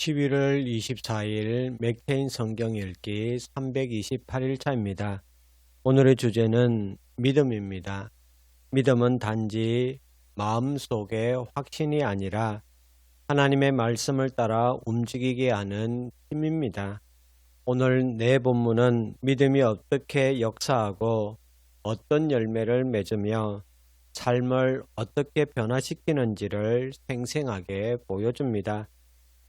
11월 24일 맥케인 성경 읽기 328일차입니다. 오늘의 주제는 믿음입니다. 믿음은 단지 마음속의 확신이 아니라 하나님의 말씀을 따라 움직이게 하는 힘입니다. 오늘 내 본문은 믿음이 어떻게 역사하고 어떤 열매를 맺으며 삶을 어떻게 변화시키는지를 생생하게 보여줍니다.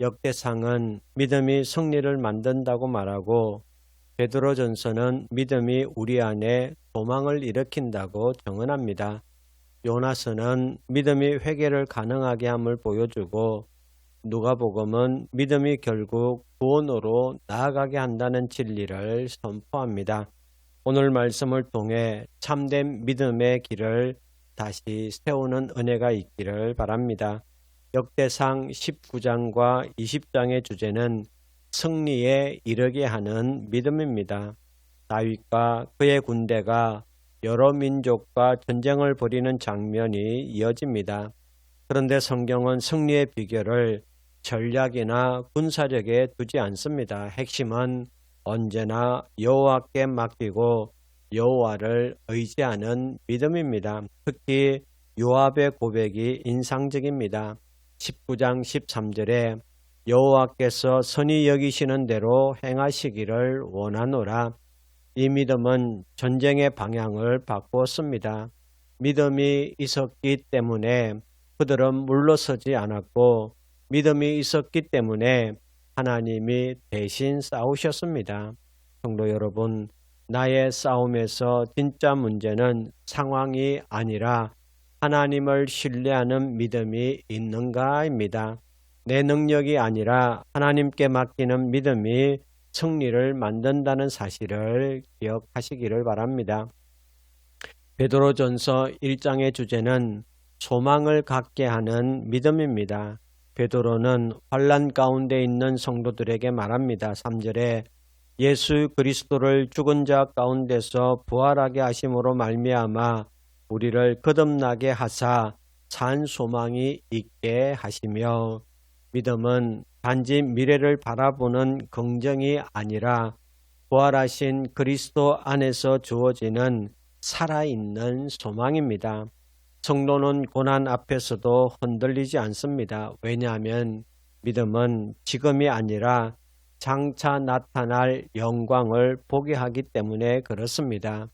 역대상은 믿음이 승리를 만든다고 말하고 베드로전서는 믿음이 우리 안에 소망을 일으킨다고 정언합니다. 요나서는 믿음이 회개를 가능하게 함을 보여주고 누가복음은 믿음이 결국 구원으로 나아가게 한다는 진리를 선포합니다. 오늘 말씀을 통해 참된 믿음의 길을 다시 세우는 은혜가 있기를 바랍니다. 역대상 19장과 20장의 주제는 승리에 이르게 하는 믿음입니다. 다윗과 그의 군대가 여러 민족과 전쟁을 벌이는 장면이 이어집니다. 그런데 성경은 승리의 비결을 전략이나 군사력에 두지 않습니다. 핵심은 언제나 여호와께 맡기고 여호와를 의지하는 믿음입니다. 특히 요압의 고백이 인상적입니다. 19장 13절에 여호와께서 선히 여기시는 대로 행하시기를 원하노라. 이 믿음은 전쟁의 방향을 바꾸었습니다. 믿음이 있었기 때문에 그들은 물러서지 않았고 믿음이 있었기 때문에 하나님이 대신 싸우셨습니다. 성도 여러분, 나의 싸움에서 진짜 문제는 상황이 아니라 하나님을 신뢰하는 믿음이 있는가입니다. 내 능력이 아니라 하나님께 맡기는 믿음이 승리를 만든다는 사실을 기억하시기를 바랍니다. 베드로전서 1장의 주제는 소망을 갖게 하는 믿음입니다. 베드로는 환난 가운데 있는 성도들에게 말합니다. 3절에 예수 그리스도를 죽은 자 가운데서 부활하게 하심으로 말미암아 우리를 거듭나게 하사 산 소망이 있게 하시며, 믿음은 단지 미래를 바라보는 긍정이 아니라 부활하신 그리스도 안에서 주어지는 살아있는 소망입니다. 성도는 고난 앞에서도 흔들리지 않습니다. 왜냐하면 믿음은 지금이 아니라 장차 나타날 영광을 보게 하기 때문에 그렇습니다.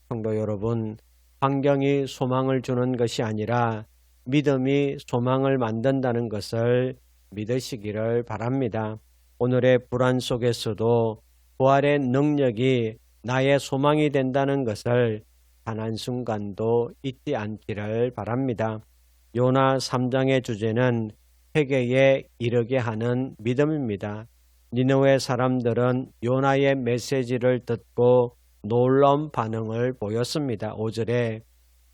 성도 여러분, 환경이 소망을 주는 것이 아니라 믿음이 소망을 만든다는 것을 믿으시기를 바랍니다. 오늘의 불안 속에서도 부활의 능력이 나의 소망이 된다는 것을 단 한순간도 잊지 않기를 바랍니다. 요나 3장의 주제는 회개에 이르게 하는 믿음입니다. 니느웨 사람들은 요나의 메시지를 듣고 놀라운 반응을 보였습니다. 5절에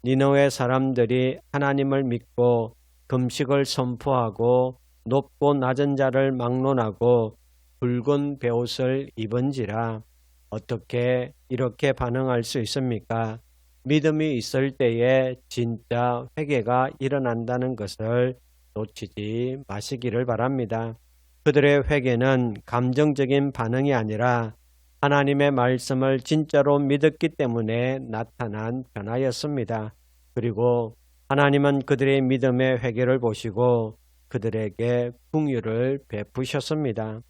니느웨 사람들이 하나님을 믿고 금식을 선포하고 높고 낮은 자를 막론하고 붉은 베옷을 입은지라. 어떻게 이렇게 반응할 수 있습니까? 믿음이 있을 때에 진짜 회개가 일어난다는 것을 놓치지 마시기를 바랍니다. 그들의 회개는 감정적인 반응이 아니라 하나님의 말씀을 진짜로 믿었기 때문에 나타난 변화였습니다. 그리고 하나님은 그들의 믿음의 회개를 보시고 그들에게 긍휼을 베푸셨습니다.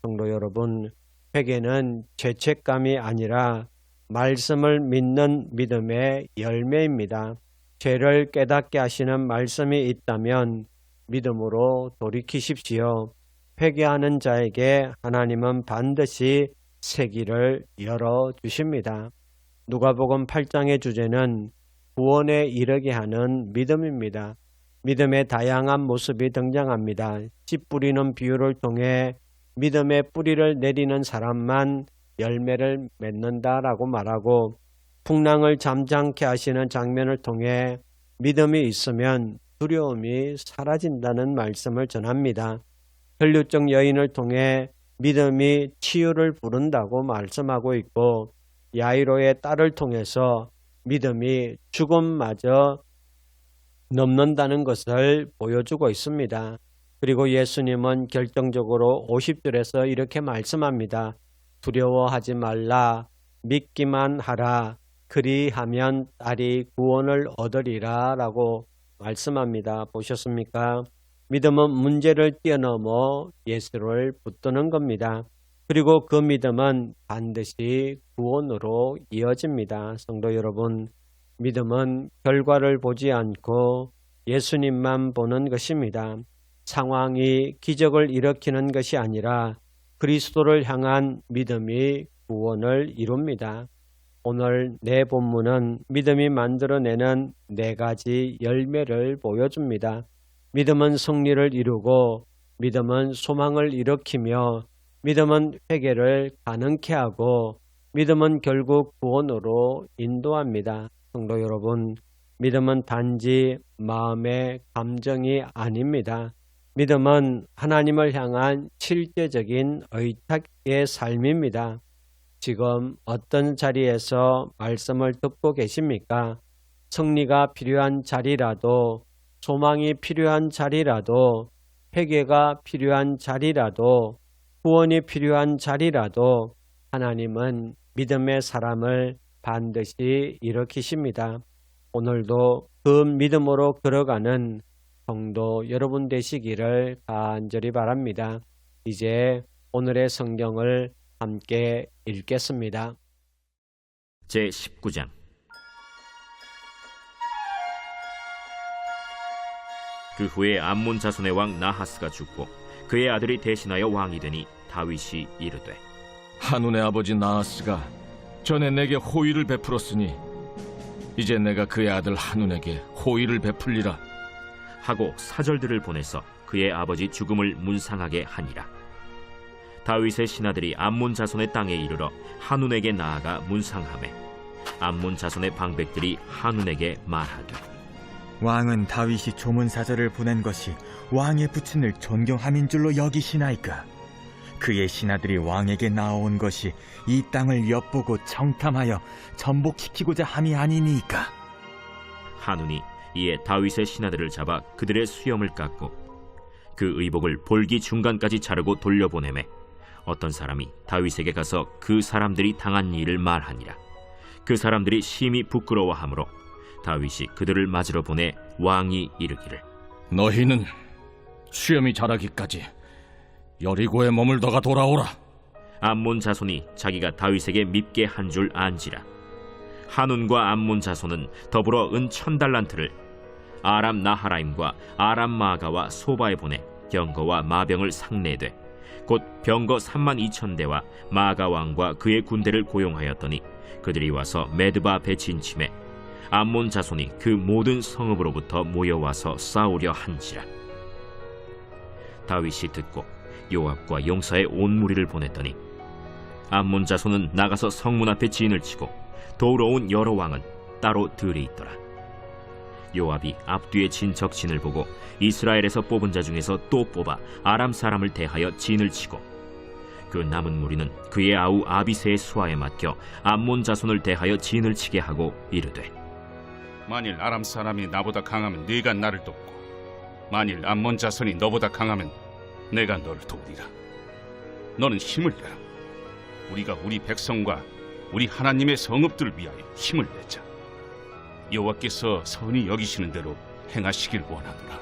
성도 여러분, 회개는 죄책감이 아니라 말씀을 믿는 믿음의 열매입니다. 죄를 깨닫게 하시는 말씀이 있다면 믿음으로 돌이키십시오. 회개하는 자에게 하나님은 반드시 새 길을 열어주십니다. 누가복음 8장의 주제는 구원에 이르게 하는 믿음입니다. 믿음의 다양한 모습이 등장합니다. 씨 뿌리는 비유를 통해 믿음의 뿌리를 내리는 사람만 열매를 맺는다라고 말하고, 풍랑을 잠잠케 하시는 장면을 통해 믿음이 있으면 두려움이 사라진다는 말씀을 전합니다. 혈류증 여인을 통해 믿음이 치유를 부른다고 말씀하고 있고, 야이로의 딸을 통해서 믿음이 죽음마저 넘는다는 것을 보여주고 있습니다. 그리고 예수님은 결정적으로 50절에서 이렇게 말씀합니다. 두려워하지 말라. 믿기만 하라. 그리하면 딸이 구원을 얻으리라 라고 말씀합니다. 보셨습니까? 믿음은 문제를 뛰어넘어 예수를 붙드는 겁니다. 그리고 그 믿음은 반드시 구원으로 이어집니다. 성도 여러분, 믿음은 결과를 보지 않고 예수님만 보는 것입니다. 상황이 기적을 일으키는 것이 아니라 그리스도를 향한 믿음이 구원을 이룹니다. 오늘 내 본문은 믿음이 만들어내는 4가지 열매를 보여줍니다. 믿음은 승리를 이루고, 믿음은 소망을 일으키며, 믿음은 회개를 가능케 하고, 믿음은 결국 구원으로 인도합니다. 성도 여러분, 믿음은 단지 마음의 감정이 아닙니다. 믿음은 하나님을 향한 실제적인 의탁의 삶입니다. 지금 어떤 자리에서 말씀을 듣고 계십니까? 승리가 필요한 자리라도, 소망이 필요한 자리라도, 회개가 필요한 자리라도, 구원이 필요한 자리라도 하나님은 믿음의 사람을 반드시 일으키십니다. 오늘도 그 믿음으로 걸어가는 성도 여러분 되시기를 간절히 바랍니다. 이제 오늘의 성경을 함께 읽겠습니다. 제19장. 그 후에 암몬 자손의 왕 나하스가 죽고 그의 아들이 대신하여 왕이 되니 다윗이 이르되, 한운의 아버지 나하스가 전에 내게 호의를 베풀었으니 이제 내가 그의 아들 한운에게 호의를 베풀리라 하고 사절들을 보내서 그의 아버지 죽음을 문상하게 하니라. 다윗의 신하들이 암몬 자손의 땅에 이르러 한운에게 나아가 문상하매 암몬 자손의 방백들이 한운에게 말하되, 왕은 다윗이 조문사절을 보낸 것이 왕의 부친을 존경함인 줄로 여기시나이까? 그의 신하들이 왕에게 나아온 것이 이 땅을 엿보고 정탐하여 전복시키고자 함이 아니니까? 한운이 이에 다윗의 신하들을 잡아 그들의 수염을 깎고 그 의복을 볼기 중간까지 자르고 돌려보내매 어떤 사람이 다윗에게 가서 그 사람들이 당한 일을 말하니라. 그 사람들이 심히 부끄러워하므로 다윗이 그들을 맞으러 보내 왕이 이르기를, 너희는 수염이 자라기까지 여리고에 머물다가 돌아오라. 암몬 자손이 자기가 다윗에게 밉게 한 줄 안지라. 한운과 암몬 자손은 더불어 은 1000달란트를 아람 나하라임과 아람 마아가와 소바에 보내 병거와 마병을 상내되 곧 병거 32,000대와 마아가 왕과 그의 군대를 고용하였더니 그들이 와서 메드바 앞에 진침해 암몬 자손이 그 모든 성읍으로부터 모여와서 싸우려 한지라. 다윗이 듣고 요압과 용사의 온 무리를 보냈더니 암몬 자손은 나가서 성문 앞에 진을 치고 도우러 온 여러 왕은 따로 들이 있더라. 요압이 앞뒤에 진척진을 보고 이스라엘에서 뽑은 자 중에서 또 뽑아 아람 사람을 대하여 진을 치고 그 남은 무리는 그의 아우 아비새의 수하에 맡겨 암몬 자손을 대하여 진을 치게 하고 이르되, 만일 아람 사람이 나보다 강하면 네가 나를 돕고 만일 암몬 자손이 너보다 강하면 내가 너를 도우리라. 너는 힘을 내라. 우리가 우리 백성과 우리 하나님의 성읍들을 위하여 힘을 내자. 여호와께서 선히 여기시는 대로 행하시길 원하노라.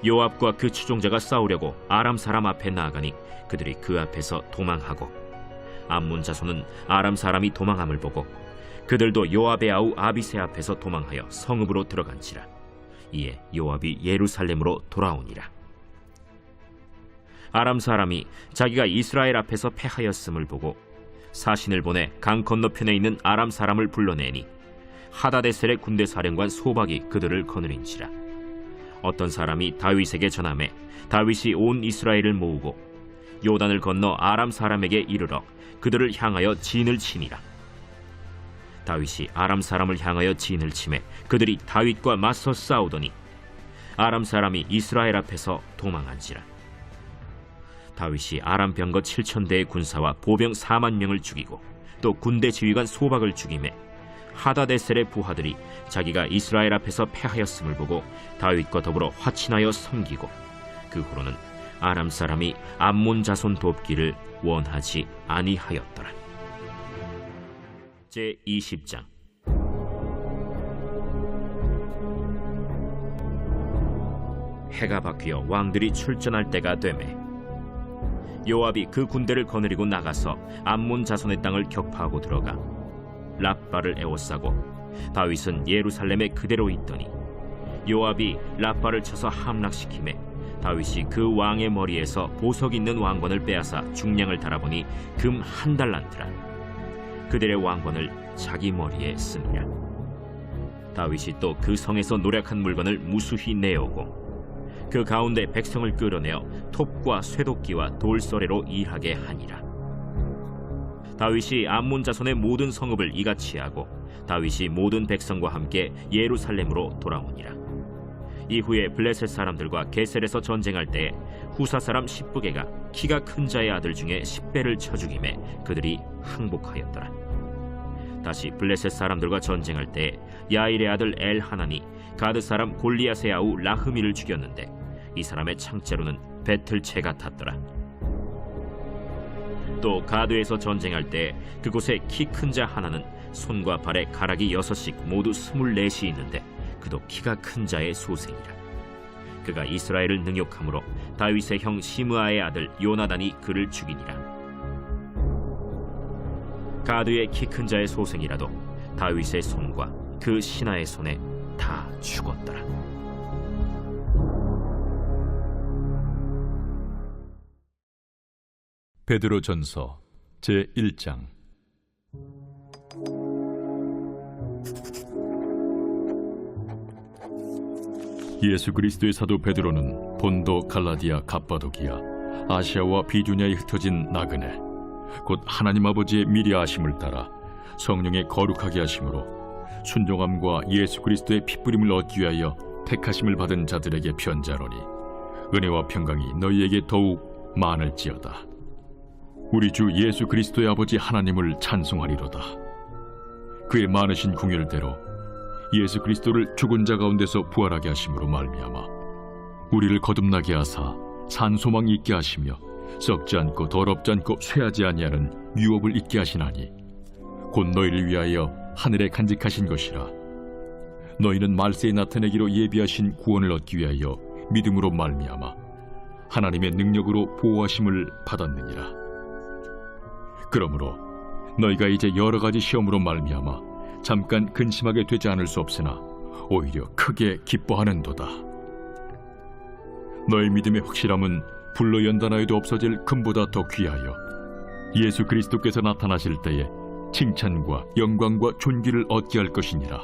요압과 그 추종자가 싸우려고 아람 사람 앞에 나아가니 그들이 그 앞에서 도망하고 암몬 자손은 아람 사람이 도망함을 보고 그들도 요압의 아우 아비새 앞에서 도망하여 성읍으로 들어간지라. 이에 요압이 예루살렘으로 돌아오니라. 아람 사람이 자기가 이스라엘 앞에서 패하였음을 보고 사신을 보내 강 건너편에 있는 아람 사람을 불러내니 하다데셀의 군대 사령관 소박이 그들을 거느린지라. 어떤 사람이 다윗에게 전하매 다윗이 온 이스라엘을 모으고 요단을 건너 아람 사람에게 이르러 그들을 향하여 진을 치니라. 다윗이 아람 사람을 향하여 진을 치매 그들이 다윗과 맞서 싸우더니 아람 사람이 이스라엘 앞에서 도망한지라. 다윗이 아람 병거 7,000대의 군사와 보병 4만 명을 죽이고 또 군대 지휘관 소박을 죽이매 하다데셀의 부하들이 자기가 이스라엘 앞에서 패하였음을 보고 다윗과 더불어 화친하여 섬기고 그 후로는 아람 사람이 암몬 자손 돕기를 원하지 아니하였더라. 제 20장. 해가 바뀌어 왕들이 출전할 때가 되매 요압이 그 군대를 거느리고 나가서 암몬 자손의 땅을 격파하고 들어가 랍바를 에워싸고 다윗은 예루살렘에 그대로 있더니 요압이 랍바를 쳐서 함락시키매 다윗이 그 왕의 머리에서 보석 있는 왕관을 빼앗아 중량을 달아보니 금 1달란트라. 그들의 왕관을 자기 머리에 쓰니라. 다윗이 또 그 성에서 노략한 물건을 무수히 내어오고 그 가운데 백성을 끌어내어 톱과 쇠도끼와 돌서래로 일하게 하니라. 다윗이 암몬 자손의 모든 성읍을 이같이 하고 다윗이 모든 백성과 함께 예루살렘으로 돌아오니라. 이후에 블레셋 사람들과 게셀에서 전쟁할 때 후사 사람 십부게가 키가 큰 자의 아들 중에 10배를 쳐 죽임에 그들이 항복하였더라. 다시 블레셋 사람들과 전쟁할 때 야일의 아들 엘하난이 가드 사람 골리앗의 아우 라흐미를 죽였는데 이 사람의 창자로는 배틀채 같았더라. 또 가드에서 전쟁할 때 그곳에 키 큰 자 하나는 손과 발에 가락이 6씩 모두 24이 있는데 그도 키가 큰 자의 소생이라. 그가 이스라엘을 능욕함으로 다윗의 형 시므아의 아들 요나단이 그를 죽이니라. 가드의 키 큰 자의 소생이라도 다윗의 손과 그 신하의 손에 다 죽었더라. 베드로전서 제1장. 예수 그리스도의 사도 베드로는 본도, 갈라디아, 갑바도기아, 아시아와 비두냐에 흩어진 나그네 곧 하나님 아버지의 미리 아심을 따라 성령의 거룩하게 하심으로 순종함과 예수 그리스도의 핏부림을 얻기 위하여 택하심을 받은 자들에게 편자로니 은혜와 평강이 너희에게 더욱 많을지어다. 우리 주 예수 그리스도의 아버지 하나님을 찬송하리로다. 그의 많으신 궁율대로 예수 그리스도를 죽은 자 가운데서 부활하게 하심으로 말미암아 우리를 거듭나게 하사 산소망이 있게 하시며 썩지 않고 더럽지 않고 쇠하지 아니하는 유업을 있게 하시나니 곧 너희를 위하여 하늘에 간직하신 것이라. 너희는 말세에 나타내기로 예비하신 구원을 얻기 위하여 믿음으로 말미암아 하나님의 능력으로 보호하심을 받았느니라. 그러므로 너희가 이제 여러 가지 시험으로 말미암아 잠깐 근심하게 되지 않을 수 없으나 오히려 크게 기뻐하는도다. 너희 믿음의 확실함은 불로 연단하여도 없어질 금보다 더 귀하여 예수 그리스도께서 나타나실 때에 칭찬과 영광과 존귀를 얻게 할 것이니라.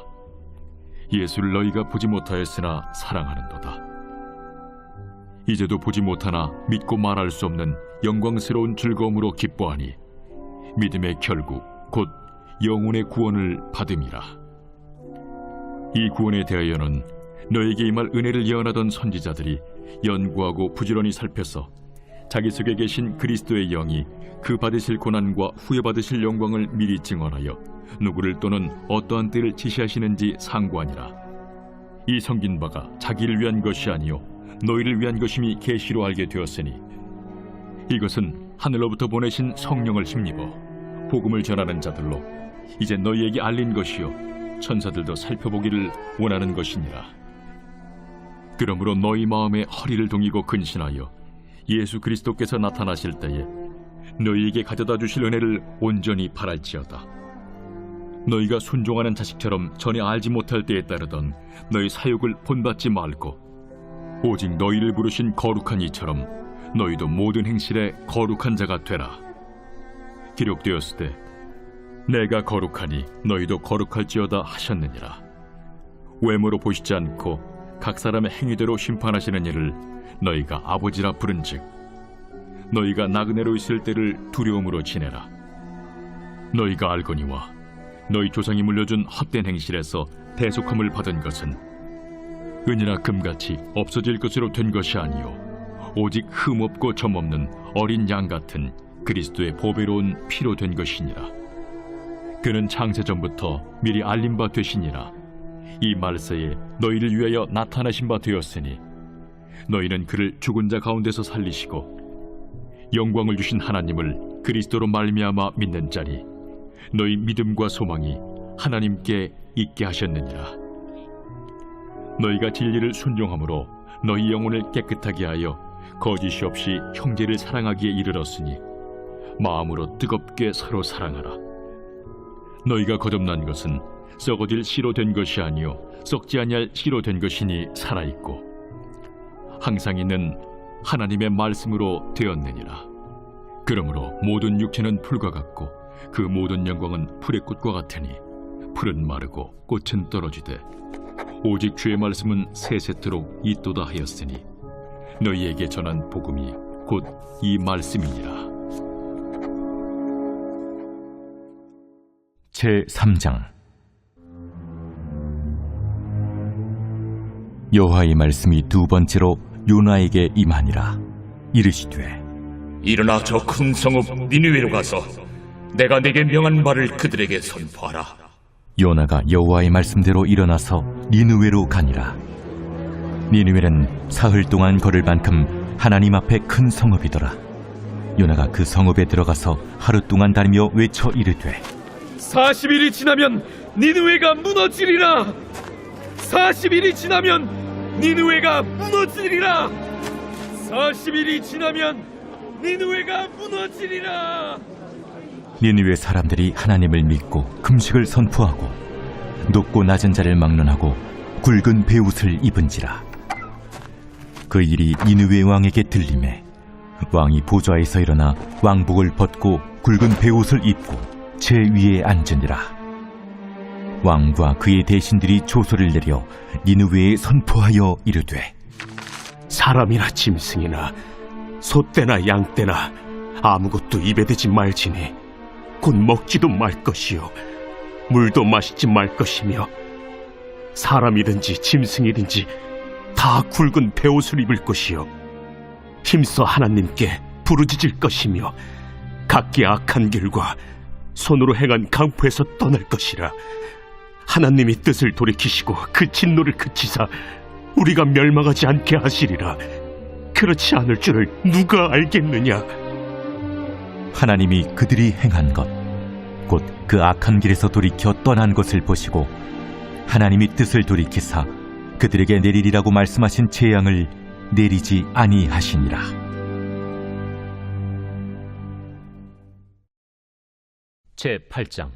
예수를 너희가 보지 못하였으나 사랑하는도다. 이제도 보지 못하나 믿고 말할 수 없는 영광스러운 즐거움으로 기뻐하니 믿음의 결국 곧 영혼의 구원을 받음이라. 이 구원에 대하여는 너에게 임할 은혜를 예언하던 선지자들이 연구하고 부지런히 살펴서 자기 속에 계신 그리스도의 영이 그 받으실 고난과 후에 받으실 영광을 미리 증언하여 누구를 또는 어떠한 때를 지시하시는지 상고하니라. 이 섬긴 바가 자기를 위한 것이 아니요 너희를 위한 것임이 계시로 알게 되었으니 이것은 하늘로부터 보내신 성령을 힘입어 복음을 전하는 자들로 이제 너희에게 알린 것이요 천사들도 살펴보기를 원하는 것이니라. 그러므로 너희 마음에 허리를 동이고 근신하여 예수 그리스도께서 나타나실 때에 너희에게 가져다 주실 은혜를 온전히 바랄지어다. 너희가 순종하는 자식처럼 전에 알지 못할 때에 따르던 너희 사욕을 본받지 말고 오직 너희를 부르신 거룩한 이처럼 너희도 모든 행실에 거룩한 자가 되라. 기록되었을 때 내가 거룩하니 너희도 거룩할지어다 하셨느니라. 외모로 보시지 않고 각 사람의 행위대로 심판하시는 이를 너희가 아버지라 부른즉 너희가 나그네로 있을 때를 두려움으로 지내라. 너희가 알거니와 너희 조상이 물려준 헛된 행실에서 대속함을 받은 것은 은이나 금같이 없어질 것으로 된 것이 아니요 오직 흠없고 점없는 어린 양 같은 그리스도의 보배로운 피로 된 것이니라. 그는 창세전부터 미리 알린 바 되시니라. 이 말세에 너희를 위하여 나타나신 바 되었으니 너희는 그를 죽은 자 가운데서 살리시고 영광을 주신 하나님을 그리스도로 말미암아 믿는 자니 너희 믿음과 소망이 하나님께 있게 하셨느니라. 너희가 진리를 순종함으로 너희 영혼을 깨끗하게 하여 거짓이 없이 형제를 사랑하기에 이르렀으니 마음으로 뜨겁게 서로 사랑하라. 너희가 거듭난 것은 썩어질 씨로 된 것이 아니요 썩지 아니할 씨로 된 것이니 살아있고 항상 있는 하나님의 말씀으로 되었느니라. 그러므로 모든 육체는 풀과 같고 그 모든 영광은 풀의 꽃과 같으니 풀은 마르고 꽃은 떨어지되 오직 주의 말씀은 세세토록 있도다 하였으니 너희에게 전한 복음이 곧 이 말씀이니라. 제3장. 여호와의 말씀이 두 번째로 요나에게 임하니라. 이르시되 일어나 저 큰 성읍 니느웨로 가서 내가 내게 명한 말을 그들에게 선포하라. 요나가 여호와의 말씀대로 일어나서 니느웨로 가니라. 니느웨는 사흘 동안 걸을 만큼 하나님 앞에 큰 성읍이더라. 요나가 그 성읍에 들어가서 하루 동안 다니며 외쳐 이르되 40일이 지나면 니느웨가 무너지리라. 40일이 지나면 니느웨가 무너지리라. 40일이 지나면 니느웨가 무너지리라. 니느웨 사람들이 하나님을 믿고 금식을 선포하고 높고 낮은 자를 막론하고 굵은 베옷을 입은지라. 그 일이 니느웨 왕에게 들리매 왕이 보좌에서 일어나 왕복을 벗고 굵은 베옷을 입고 제 위에 앉으니라. 왕과 그의 대신들이 조소를 내려 니느웨에 선포하여 이르되 사람이나 짐승이나 소떼나 양떼나 아무것도 입에 대지 말지니 곧 먹지도 말 것이요 물도 마시지 말 것이며 사람이든지 짐승이든지 다 굵은 베옷을 입을 것이요 힘써 하나님께 부르짖을 것이며 각기 악한 길과 손으로 행한 강포에서 떠날 것이라. 하나님이 뜻을 돌이키시고 그 진노를 그치사 우리가 멸망하지 않게 하시리라. 그렇지 않을 줄을 누가 알겠느냐. 하나님이 그들이 행한 것 곧 그 악한 길에서 돌이켜 떠난 것을 보시고 하나님이 뜻을 돌이키사 그들에게 내리리라고 말씀하신 재앙을 내리지 아니하시니라. 제8장.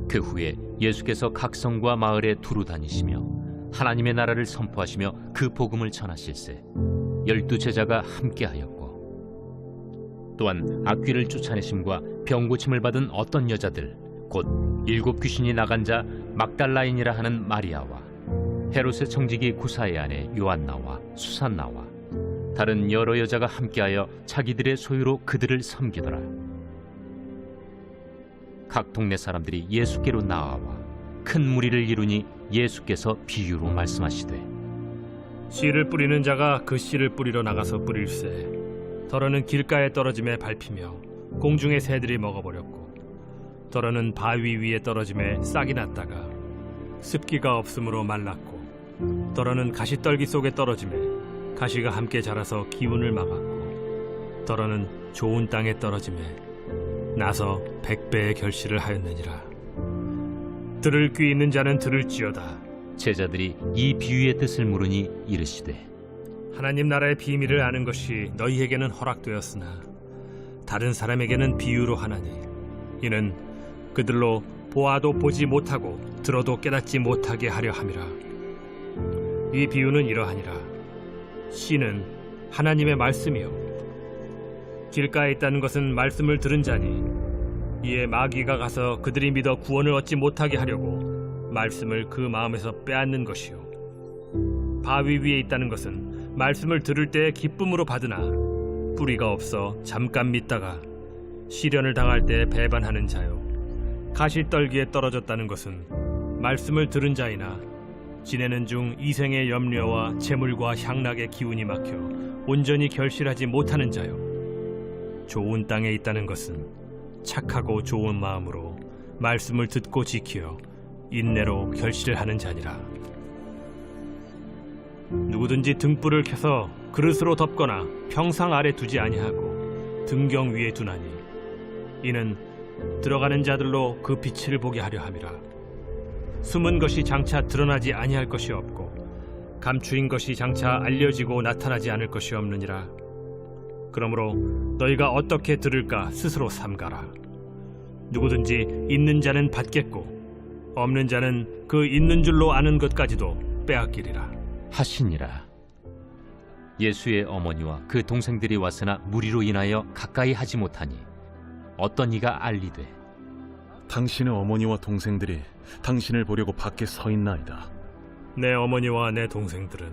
그 후에 예수께서 각 성과 마을에 두루 다니시며 하나님의 나라를 선포하시며 그 복음을 전하실세 12 제자가 함께하였고 또한 악귀를 쫓아내심과 병 고침을 받은 어떤 여자들 곧 7 귀신이 나간 자 막달라인이라 하는 마리아와 헤롯의 청지기 구사의 아내 요한나와 수산나와 다른 여러 여자가 함께하여 자기들의 소유로 그들을 섬기더라. 각 동네 사람들이 예수께로 나아와 큰 무리를 이루니 예수께서 비유로 말씀하시되 씨를 뿌리는 자가 그 씨를 뿌리러 나가서 뿌릴새 더러는 길가에 떨어짐에 밟히며 공중의 새들이 먹어버렸고 더러는 바위 위에 떨어짐에 싹이 났다가 습기가 없으므로 말랐고 더러는 가시떨기 속에 떨어짐에 가시가 함께 자라서 기운을 막았고 더러는 좋은 땅에 떨어짐에 나서 100배의 결실을 하였느니라. 들을 귀 있는 자는 들을지어다. 제자들이 이 비유의 뜻을 물으니 이르시되 하나님 나라의 비밀을 아는 것이 너희에게는 허락되었으나 다른 사람에게는 비유로 하나니 이는 그들로 보아도 보지 못하고 들어도 깨닫지 못하게 하려 함이라. 이 비유는 이러하니라. 씨는 하나님의 말씀이요 길가에 있다는 것은 말씀을 들은 자니 이에 마귀가 가서 그들이 믿어 구원을 얻지 못하게 하려고 말씀을 그 마음에서 빼앗는 것이요 바위 위에 있다는 것은 말씀을 들을 때에 기쁨으로 받으나 뿌리가 없어 잠깐 믿다가 시련을 당할 때 배반하는 자요 가시떨기에 떨어졌다는 것은 말씀을 들은 자이나 지내는 중 이생의 염려와 재물과 향락의 기운이 막혀 온전히 결실하지 못하는 자요 좋은 땅에 있다는 것은 착하고 좋은 마음으로 말씀을 듣고 지키어 인내로 결실을 하는 자니라. 누구든지 등불을 켜서 그릇으로 덮거나 평상 아래 두지 아니하고 등경 위에 두나니 이는 들어가는 자들로 그 빛을 보게 하려 함이라. 숨은 것이 장차 드러나지 아니할 것이 없고 감추인 것이 장차 알려지고 나타나지 않을 것이 없느니라. 그러므로 너희가 어떻게 들을까 스스로 삼가라. 누구든지 있는 자는 받겠고 없는 자는 그 있는 줄로 아는 것까지도 빼앗기리라 하시니라. 예수의 어머니와 그 동생들이 왔으나 무리로 인하여 가까이 하지 못하니 어떤 이가 알리되 당신의 어머니와 동생들이 당신을 보려고 밖에 서 있나이다. 내 어머니와 내 동생들은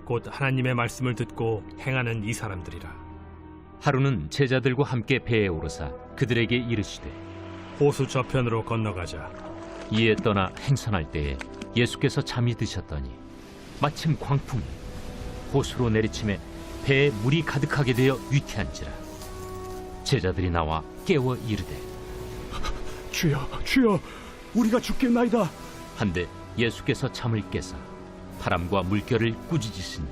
곧 하나님의 말씀을 듣고 행하는 이 사람들이라. 하루는 제자들과 함께 배에 오르사 그들에게 이르시되 호수 저편으로 건너가자. 이에 떠나 행선할 때에 예수께서 잠이 드셨더니 마침 광풍이 호수로 내리침에 배에 물이 가득하게 되어 위태한지라. 제자들이 나와 깨워 이르되 주여, 주여, 우리가 죽겠나이다. 한데 예수께서 잠을 깨사 바람과 물결을 꾸짖으시니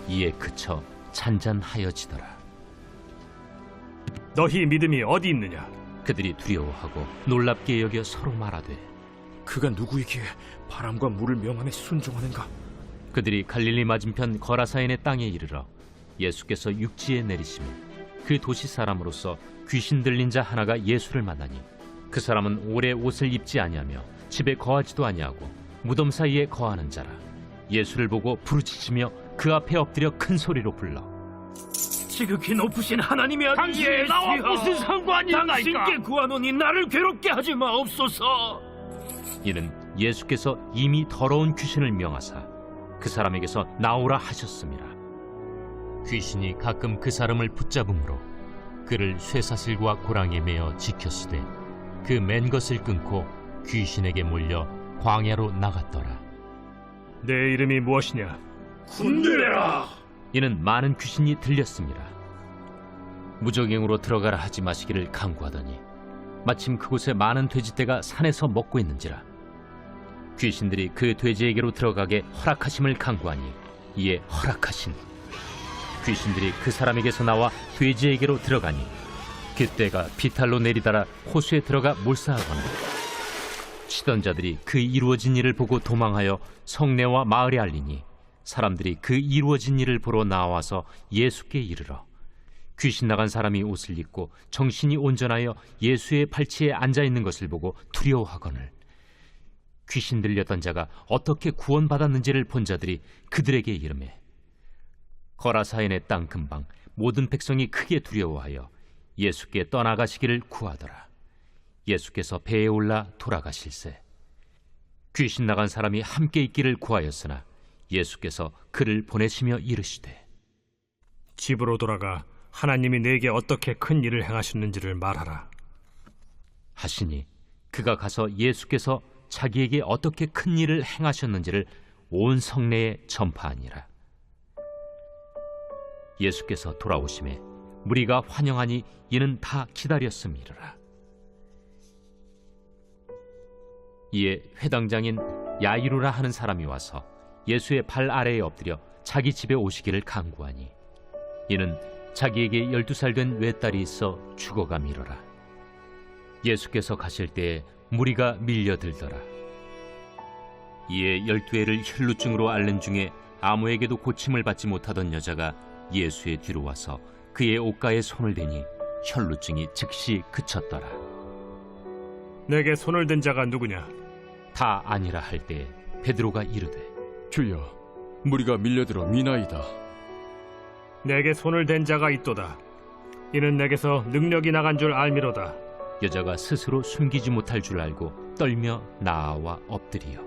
이에 그쳐 잔잔하여지더라. 너희 믿음이 어디 있느냐? 그들이 두려워하고 놀랍게 여겨 서로 말하되 그가 누구이기에 바람과 물을 명함에 순종하는가? 그들이 갈릴리 맞은편 거라사인의 땅에 이르러 예수께서 육지에 내리시며 그 도시 사람으로서 귀신 들린 자 하나가 예수를 만나니 그 사람은 오래 옷을 입지 아니하며 집에 거하지도 아니하고 무덤 사이에 거하는 자라. 예수를 보고 부르짖으며 그 앞에 엎드려 큰 소리로 불러 지극히 높으신 하나님의 아들 당신이 나와 무슨 상관이 있나이까? 당신께 구하노니 나를 괴롭게 하지 마옵소서. 이는 예수께서 이미 더러운 귀신을 명하사 그 사람에게서 나오라 하셨습니다. 귀신이 가끔 그 사람을 붙잡음으로 그를 쇠사슬과 고랑에 매어 지켰으되 그 맨 것을 끊고 귀신에게 몰려 광야로 나갔더라. 내 이름이 무엇이냐? 군대라. 이는 많은 귀신이 들렸습니다. 무적행으로 들어가라 하지 마시기를 강구하더니 마침 그곳에 많은 돼지떼가 산에서 먹고 있는지라. 귀신들이 그 돼지에게로 들어가게 허락하심을 강구하니 이에 허락하신. 귀신들이 그 사람에게서 나와 돼지에게로 들어가니 그때가 비탈로 내리다라 호수에 들어가 몰사하거나 치던 자들이 그 이루어진 일을 보고 도망하여 성내와 마을에 알리니 사람들이 그 이루어진 일을 보러 나와서 예수께 이르러 귀신 나간 사람이 옷을 입고 정신이 온전하여 예수의 팔치에 앉아있는 것을 보고 두려워하거늘 귀신 들렸던 자가 어떻게 구원받았는지를 본 자들이 그들에게 이르매 거라사인의 땅 근방 모든 백성이 크게 두려워하여 예수께 떠나가시기를 구하더라. 예수께서 배에 올라 돌아가실세 귀신 나간 사람이 함께 있기를 구하였으나 예수께서 그를 보내시며 이르시되 집으로 돌아가 하나님이 내게 어떻게 큰 일을 행하셨는지를 말하라 하시니 그가 가서 예수께서 자기에게 어떻게 큰 일을 행하셨는지를 온 성내에 전파하니라. 예수께서 돌아오심에 무리가 환영하니 이는 다 기다렸음이라. 이에 회당장인 야이루라 하는 사람이 와서 예수의 발 아래에 엎드려 자기 집에 오시기를 간구하니 이는 자기에게 12살 된 외딸이 있어 죽어가미러라. 예수께서 가실 때에 무리가 밀려들더라. 이에 12해를 혈루증으로 앓는 중에 아무에게도 고침을 받지 못하던 여자가 예수의 뒤로 와서 그의 옷가에 손을 대니 혈루증이 즉시 그쳤더라. 내게 손을 댄 자가 누구냐? 다 아니라 할 때에 베드로가 이르되 주여, 무리가 밀려들어 미나이다. 내게 손을 댄 자가 있도다. 이는 내게서 능력이 나간 줄 알미로다. 여자가 스스로 숨기지 못할 줄 알고 떨며 나아와 엎드리어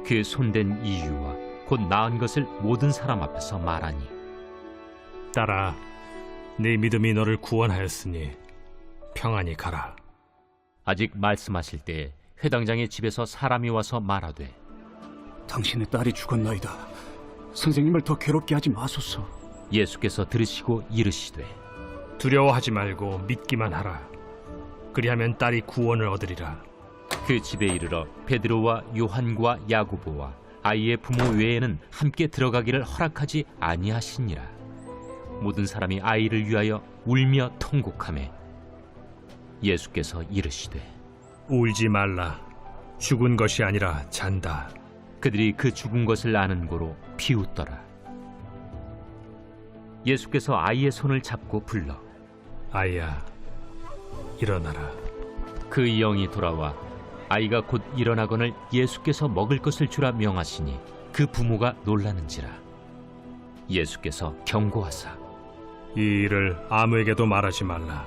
그 손댄 이유와 곧 나은 것을 모든 사람 앞에서 말하니 딸아, 네 믿음이 너를 구원하였으니 평안히 가라. 아직 말씀하실 때에 회당장의 집에서 사람이 와서 말하되 당신의 딸이 죽었나이다. 선생님을 더 괴롭게 하지 마소서. 예수께서 들으시고 이르시되 두려워하지 말고 믿기만 하라. 그리하면 딸이 구원을 얻으리라. 그 집에 이르러 베드로와 요한과 야고보와 아이의 부모 외에는 함께 들어가기를 허락하지 아니하시니라. 모든 사람이 아이를 위하여 울며 통곡하매 예수께서 이르시되 울지 말라. 죽은 것이 아니라 잔다. 그들이 그 죽은 것을 아는 고로 비웃더라. 예수께서 아이의 손을 잡고 불러 아이야, 일어나라. 그 영이 돌아와 아이가 곧 일어나거늘 예수께서 먹을 것을 주라 명하시니 그 부모가 놀라는지라. 예수께서 경고하사 이 일을 아무에게도 말하지 말라.